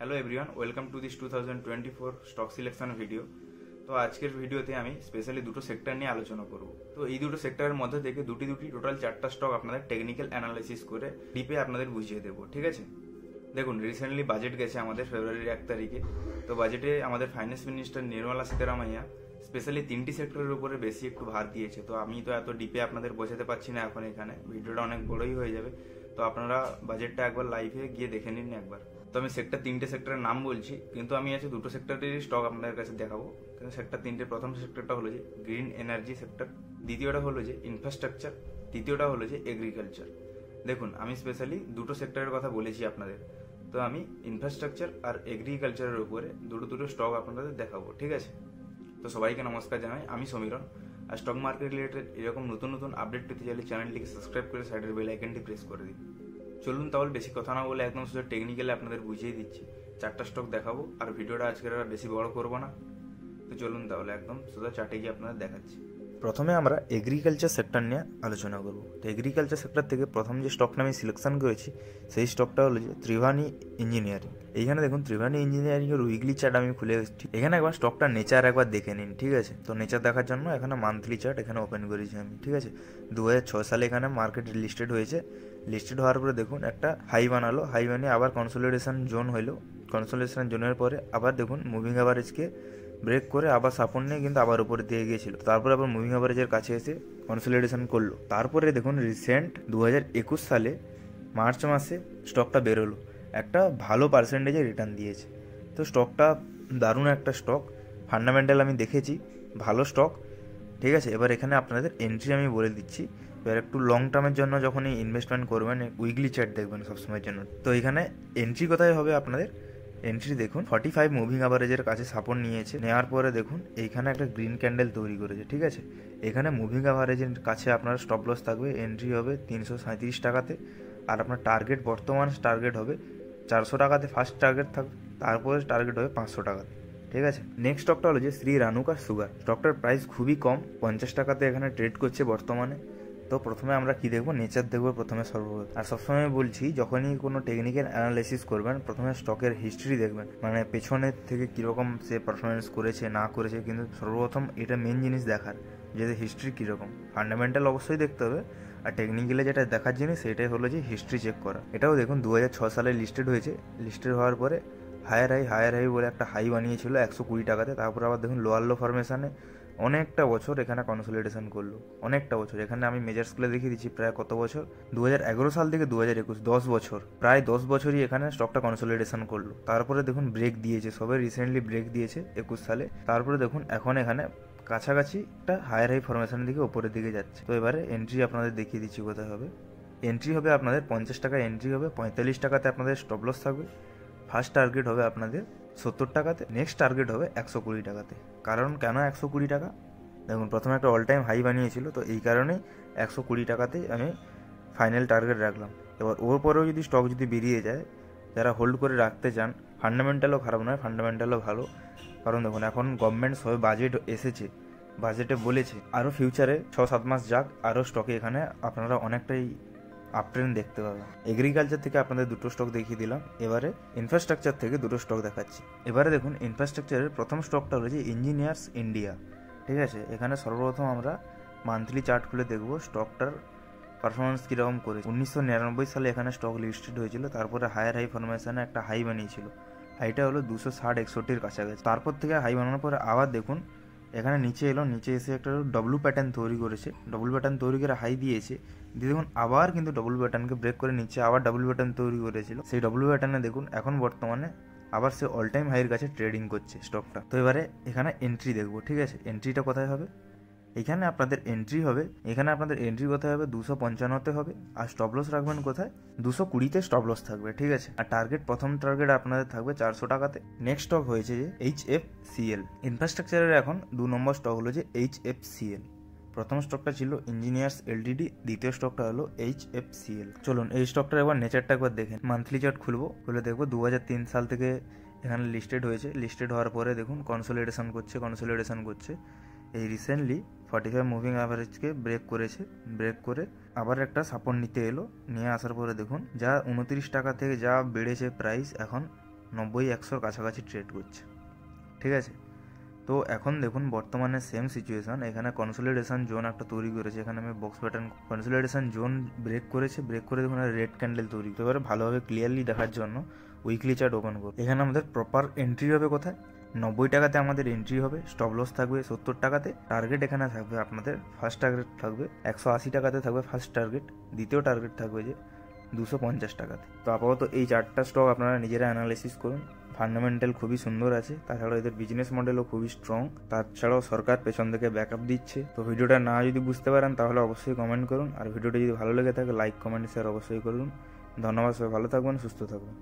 Hello everyone, welcome to this 2024 stock selection video. তো আজকের ভিডিওতে আমি স্পেশালি দুটো সেক্টর নিয়ে আলোচনা করব। তো এই দুটো সেক্টরের মধ্যে থেকে দুটি টোটাল 4টা স্টক আপনাদের টেকনিক্যাল অ্যানালাইসিস করে ডিপে আপনাদের বুঝিয়ে দেবো, ঠিক আছে? দেখুন, রিসেন্টলি বাজেট গেছে আমাদের ফেব্রুয়ারির 1 তারিখে। তো বাজেটে আমাদের finance minister Nirmala Sitaramayya specially 3টি সেক্টরের উপরে বেশি একটু ভার দিয়েছে। তো আমি তো এত ডিপে আপনাদের বোঝাতে পারছি না এখন, এখানে ভিডিওটা অনেক বড়ই হয়ে যাবে। তো আপনারা বাজেটটা একবার লাইভে গিয়ে দেখে নিন একবার। তো আমি তিনটে সেক্টরের নাম বলছি, কিন্তু আমি আছে দুটো সেক্টরেরই স্টক আপনাদের কাছে দেখাবো। সেক্টর তিনটে, প্রথম সেক্টরটা হলো যে গ্রিন এনার্জি সেক্টর, দ্বিতীয়টা হলো যে ইনফ্রাস্ট্রাকচার, তৃতীয়টা হলো যে এগ্রিকালচার। দেখুন, আমি স্পেশালি দুটো সেক্টরের কথা বলেছি আপনাদের। তো আমি ইনফ্রাস্ট্রাকচার আর এগ্রিকালচারের উপরে দুটো স্টক আপনাদের দেখাবো, ঠিক আছে? তো সবাইকে নমস্কার জানাই, আমি সমীরণ। আর স্টক মার্কেট রিলেটেড এরকম নতুন আপডেট পেতে চাইলে চ্যানেলটিকে সাবস্ক্রাইব করে সাইডের বেল আইকনটি প্রেস করে দিন। চলুন তাহলে বেশি কথা না বলে একদম সোজা টেকনিক্যালি আপনাদের বুঝিয়ে দিচ্ছি। 4টা স্টক দেখাবো আর ভিডিওটা আজকের আর বেশি বড় করবো না। তো চলুন তাহলে একদম সোজা চার্টে গিয়ে আপনাদের দেখাচ্ছি। প্রথমে আমরা এগ্রিকালচার সেক্টর নিয়ে আলোচনা করব। তো এগ্রিকালচার সেক্টর থেকে প্রথম যে স্টকটা আমি সিলেকশন করেছি সেই স্টকটা হলো যে ত্রিভানি ইঞ্জিনিয়ারিং। এইখানে দেখুন, ত্রিভানি ইঞ্জিনিয়ারিং এর উইকলি চার্ট আমি খুলে এসেছি। এখানে একবার স্টকটা নেচার একবার দেখে নিন, ঠিক আছে? তো নেচার দেখার জন্য এখানে মান্থলি চার্ট এখানে ওপেন করেছি আমি, ঠিক আছে? 2006 সালে এখানে মার্কেট লিস্টেড হয়েছে। লিস্টেড হওয়ার পরে দেখুন একটা হাই বানালো, হাই বানিয়ে আবার কনসোলিডেশন জোন হইলো। কনসোলিডেশন জোনের পরে আবার দেখুন মুভিং অ্যাভারেজকে ব্রেক করে আবার সাপোর্ট নিয়ে কিন্তু আবার উপরে দিয়ে গিয়েছিল। তারপরে আবার মুভিং অ্যাভারেজের কাছে এসে কনসোলিডেশন করলো। তারপরে দেখুন রিসেন্ট 2021 সালে মার্চ মাসে স্টকটা বেরোলো, একটা ভালো পার্সেন্টেজে রিটার্ন দিয়েছে। তো স্টকটা দারুণ একটা স্টক, ফান্ডামেন্টাল আমি দেখেছি, ভালো স্টক, ঠিক আছে? এবার এখানে আপনাদের এন্ট্রি আমি বলে দিচ্ছি। এবার একটু লং টার্মের জন্য যখনই ইনভেস্টমেন্ট করবেন উইকলি চার্ট দেখবেন সবসময়ের জন্য। তো এখানে এন্ট্রি কোথায় হবে আপনাদের? এন্ট্রি দেখুন 45 মুভিং অ্যাভারেজের কাছে সাপোর্ট নিয়েছে, নেওয়ার পরে দেখুন এইখানে একটা গ্রিন ক্যান্ডেল তৈরি করেছে, ঠিক আছে? এখানে মুভিং অ্যাভারেজের কাছে আপনার স্টপ লস থাকবে, এন্ট্রি হবে 337 টাকাতে। আর আপনার টার্গেট, বর্তমান টার্গেট হবে 400 টাকাতে, ফার্স্ট টার্গেট থাকবে, তারপরে টার্গেট হবে 500 টাকাতে, ঠিক আছে? নেক্সট স্টকটা হলো যে শ্রী রানুকা সুগার। স্টকটার প্রাইস খুবই কম, 50 টাকাতে এখানে ট্রেড করছে বর্তমানে। তো প্রথমে আমরা কি দেখবো? নেচার দেখবো প্রথমে সর্বপ্রথম। আর সবসময় বলছি, যখনই কোনো টেকনিক্যাল অ্যানালাইসিস করবেন প্রথমে স্টকের হিস্ট্রি দেখবেন, মানে পেছনের থেকে কীরকম সে পারফরমেন্স করেছে না করেছে। কিন্তু সর্বপ্রথম এটা মেন জিনিস দেখার, যে হিস্ট্রি কীরকম। ফান্ডামেন্টাল অবশ্যই দেখতে হবে, আর টেকনিক্যালি যেটা দেখার জিনিস সেটাই হলো যে হিস্ট্রি চেক করা। এটাও দেখুন 2006 সালে লিস্টেড হয়েছে। লিস্টেড হওয়ার পরে হায়ার হাই বলে একটা হাই বানিয়েছিল 120 টাকাতে। তারপর আবার দেখুন লোয়ার লো ফরমেশনে অনেকটা বছর এখানে কনসোলিডেশন করলো, অনেকটা বছর। এখানে আমি মেজার স্কেলে দেখিয়ে দিচ্ছি প্রায় কত বছর, 2011 সাল থেকে 2021, 10 বছর, প্রায় 10 বছরই এখানে স্টকটা কনসোলিডেশন করলো। তারপরে দেখুন ব্রেক দিয়েছে, সবে রিসেন্টলি ব্রেক দিয়েছে 21 সালে। তারপরে দেখুন এখন এখানে কাছাকাছি একটা হায়ার হাই ফরমেশনের দিকে ওপরের দিকে যাচ্ছে। তো এবারে এন্ট্রি আপনাদের দেখিয়ে দিচ্ছি কোথায় হবে। এন্ট্রি হবে আপনাদের 50 টাকায় এন্ট্রি হবে, 45 টাকাতে আপনাদের স্টপ লস থাকবে। ফার্স্ট টার্গেট হবে আপনাদের 70 টাকাতে, নেক্সট টার্গেট হবে 120 টাকাতে। কারণ কেন 120 টাকা? দেখুন, প্রথমে একটা অল টাইম হাই বানিয়েছিল, তো এই কারণেই 120 টাকাতেই আমি ফাইনাল টার্গেট রাখলাম। এবার ওর পরেও যদি স্টক যদি বেরিয়ে যায়, যারা হোল্ড করে রাখতে চান, ফান্ডামেন্টালও খারাপ নয়, ফান্ডামেন্টালও ভালো। কারণ দেখুন এখন গভর্নমেন্ট সবে বাজেট এসেছে, বাজেটে বলেছে আরও ফিউচারে 6-7 মাস যাক, আরও স্টকে এখানে আপনারা অনেকটাই আপ ট্রেন্ড দেখতে পাবেন। এগ্রিকালচার থেকে আপনাদের দুটো স্টক দেখিয়ে দিলাম, এবারে ইনফ্রাস্ট্রাকচার থেকে দুটো স্টক দেখাচ্ছি। এবারে দেখুন ইনফ্রাস্ট্রাকচারের প্রথম স্টকটা হলো যে ইঞ্জিনিয়ার্স ইন্ডিয়া, ঠিক আছে? এখানে সর্বপ্রথম আমরা মান্থলি চার্ট খুলে দেখবো স্টকটার পারফরমেন্স কীরকম করেছে। 1999 সালে এখানে স্টক লিস্টেড হয়েছিল, তারপরে হায়ার হাই ফরমেশনে একটা হাই বানিয়েছিল, হাইটা হলো 260-61 কাছাকাছি। তারপর থেকে হাই বানানোর পরে আবার দেখুন এখানে নিচে এলো, নিচে এসে একটা ডব্লু প্যাটার্ন তৈরি করেছে, ডব্লু প্যাটার্ন তৈরি করে হাই দিয়েছে, দিয়ে দেখুন আবার কিন্তু ডব্লু প্যাটার্নকে ব্রেক করে নিচে আবার ডব্লু প্যাটার্ন তৈরি করেছিল। সেই ডব্লু প্যাটার্নে দেখুন এখন বর্তমানে আবার সে অল টাইম হাইয়ের কাছে ট্রেডিং করছে স্টকটা। তো এবারে এখানে এন্ট্রি দেখবো, ঠিক আছে? এন্ট্রিটা কোথায় হবে? এখানে আপনাদের এন্ট্রি হবে, এখানে আপনাদের এন্ট্রি কোথায় হবে? 255-তে হবে। আর স্টপ লস রাখবেন কোথায়? 220-তে স্টপ লস থাকবে, ঠিক আছে? আর টার্গেট, প্রথম টার্গেট আপনাদের থাকবে 400 টাকাতে। নেক্সট স্টক হয়েছে যে HFCL। ইনফ্রাস্ট্রাকচারের এখন 2 নম্বর স্টক হলো যে HFCL। প্রথম স্টকটা ছিল ইঞ্জিনিয়ার্স এলটিডি, দ্বিতীয় স্টকটা হলো HFCL। চলুন এই স্টকটার একবার নেচারটা একবার দেখেন। মান্থলি চার্ট খুলে দেখবো 2003 সাল থেকে এখানে লিস্টেড হয়েছে। লিস্টেড হওয়ার পরে দেখুন কনসোলিডেশন করছে। এই রিসেন্টলি 45 মুভিং অ্যাভারেজকে ব্রেক করেছে, ব্রেক করে আবার একটা সাপোর্ট নিতে এলো, নিয়ে আসার পরে দেখুন যা 29 টাকা থেকে যা বেড়েছে প্রাইস, এখন 90-100 কাছাকাছি ট্রেড করছে। ঠিক আছে, তো এখন দেখুন বর্তমানে সেম সিচুয়েশান, এখানে কনসোলিডেশন জোন একটা তৈরি করেছে, এখানে আমি box pattern consolidation zone break করেছে, ব্রেক করে দেখুন রেড ক্যান্ডেল তৈরি করতে পারে। ভালোভাবে ক্লিয়ারলি দেখার জন্য উইকলি চার্ট ওপেন করুন। এখানে আমাদের প্রপার এন্ট্রি হবে কোথায়, 90 টাকাতে আমাদের এন্ট্রি হবে, স্টপ লস থাকবে 70 টাকাতে, টার্গেট এখানে থাকবে আপনাদের ফার্স্ট টার্গেট থাকবে 180 টাকাতে থাকবে ফার্স্ট টার্গেট, দ্বিতীয় টার্গেট থাকবে যে 250 টাকাতে। তো আপাতত এই চারটা স্টক আপনারা নিজেরা অ্যানালাইসিস করুন। ফান্ডামেন্টাল খুবই সুন্দর আছে, তাছাড়াও এদের বিজনেস মডেলও খুবই স্ট্রং, তাছাড়াও সরকার পেছন থেকে ব্যাকআপ দিচ্ছে। তো ভিডিওটা না যদি বুঝতে পারেন তাহলে অবশ্যই কমেন্ট করুন, আর ভিডিওটা যদি ভালো লেগে থাকে লাইক কমেন্ট শেয়ার অবশ্যই করুন। ধন্যবাদ, সবাই ভালো থাকবেন, সুস্থ থাকবেন।